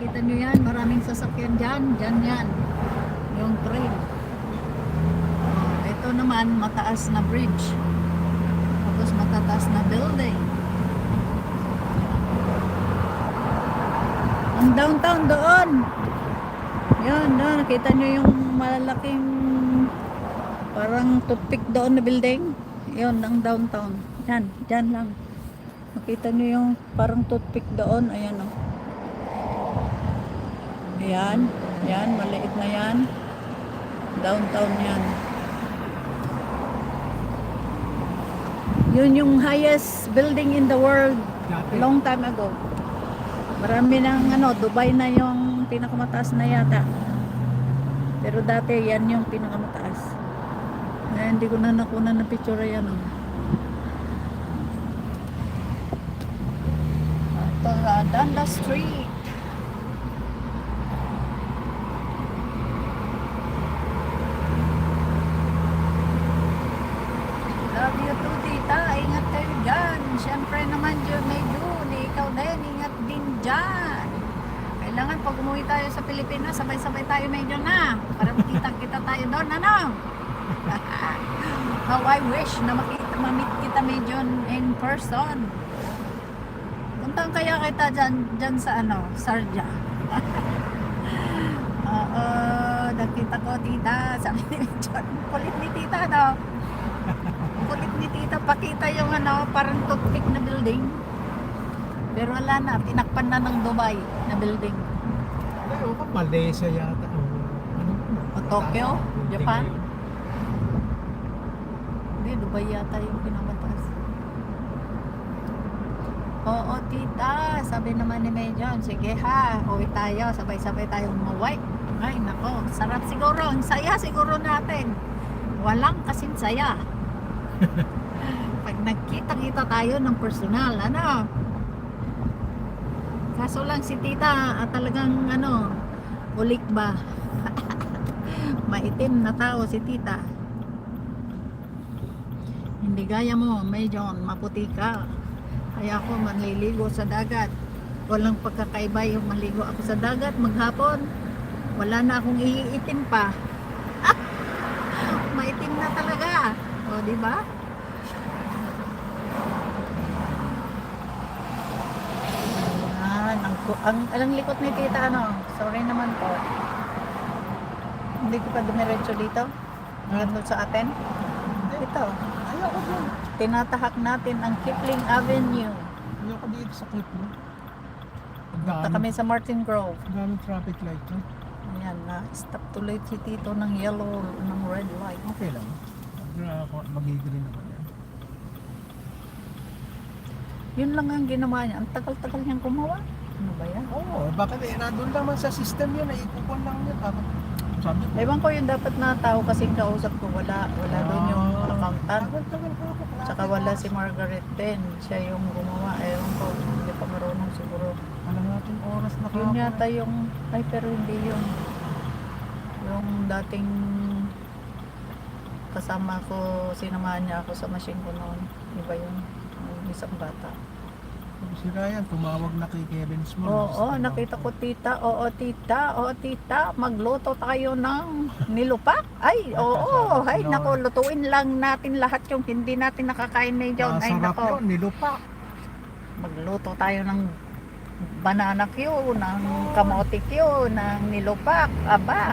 Kita nyo yan, maraming sasakyan dyan. Dyan yan. Yung train. Ito naman, mataas na bridge. Tapos matataas na building. Ang downtown doon. Yan, doon. Nakita nyo yung malalaking parang toothpick doon na building. Yun, ang downtown. Yan, dyan lang. Nakita nyo yung parang toothpick doon. Ayan o. Ayan. Yan, maliit na yan. Downtown yan. Yun yung highest building in the world long time ago. Marami ng Dubai na yung pinakamataas na yata. Pero dati yan yung pinakamataas. Hindi ko na nakunan ng picture yan. Ito, Dundas Street. Love you too, tita. Ingat kayo dyan. Siyempre naman dyan, may June. Ikaw din, ingat din dyan. Kailangan pag umuwi tayo sa Pilipinas, sabay-sabay tayo medyo na. Para makita-kita tayo doon, ano? How I wish na mamit kita medyo in person. Puntang kaya kita dyan sa Sarja. Oo, nakita ko, tita. Sabi ni John, kulit ni tita, no? Kulit ni tita, pakita yung parang toothpick na building. Pero wala na, tinakpan na ng Dubai na building. Ay, Malaysia yata. O Tokyo, Japan. Hindi, Dubai yata yung pinamataas. Oo, tita, sabi naman ni Medyon, sige ha, uwi tayo, sabay-sabay tayong umuwi. Ay, nako, sarap siguro, ang saya siguro natin. Walang kasing saya. Pag nagkita-kita tayo ng personal, kaso lang si tita, talagang ulik ba? Maitim na tao si tita. Hindi gaya mo, Medyon, maputi ka. Kaya ako manliligo sa dagat. Walang pagkakaiba yung maligo ako sa dagat maghapon. Wala na akong iitim pa. Maitim na talaga. O, di ba? Ang likot ni tita, sorry naman po. Hindi ko pa dumiretso dito. Hanggang sa atin. Ito. Ayoko dyan. Tinatahak natin ang Kipling Avenue. Ayoko dito sa clip mo. Punta kami sa Martin Grove. Daming traffic light, no? Ayan, stop tuloy si Tito ng yellow, ng red light. Okay lang. Mag-green naman yan. Yun lang ang ginawa niya. Ang tagal-tagal niyang gumawa. Ano ba yan? Oo, bakit nandun naman sa system yun, naipupon lang yun. Sabi ko. Ewan ko yung dapat na tao kasing kausap ko. Wala doon yung accountant. Tagal-tagal ko. Tsaka wala si Margaret din. Siya yung gumawa. Ewan ko, hindi pa marunong siguro. Alam natin oras na Yun yata yung, pero hindi yun. Yung dating kasama ko, sinamahan niya ako sa machine ko noon. Iba yun, yung isang bata. Si Ryan, tumawag na kay Kevin Small. Oo, nakita ko tita. Oo, tita. Magluto tayo ng nilupak. Ay, oo. Ay, nako, lutuin lang natin lahat yung hindi natin nakakain na yun. Ay, Sarap nako. yun, nilupak. Magluto tayo ng banana Q, ng kamote Q, ng nilupak. Aba,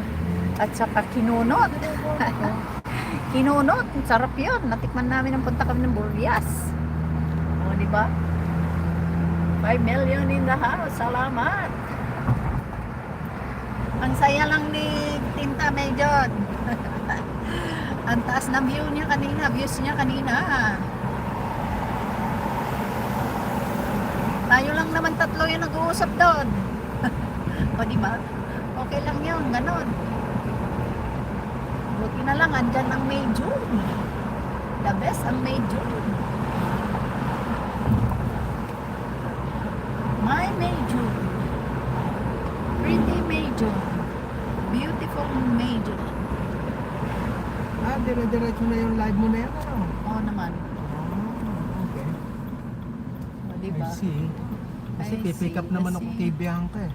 at saka kinunot. Kinunot, sarap yun. Natikman namin ang punta kami ng Burrias. O, di ba? 5 million in the house. Salamat. Ang saya lang ni Tinta Medyon. Ang taas ng views niya kanina. Tayo lang naman tatlo yung nag-uusap doon. O diba? Okay lang yun, ganon. Buti na lang, andyan ang May June. The best ang May June. My May June. Pretty May June. Beautiful May June. Dire-diretso na yung live mo na yan, ano? Oo naman. Okay. O diba? I see. Kasi pipick up naman ako kay Bianca eh.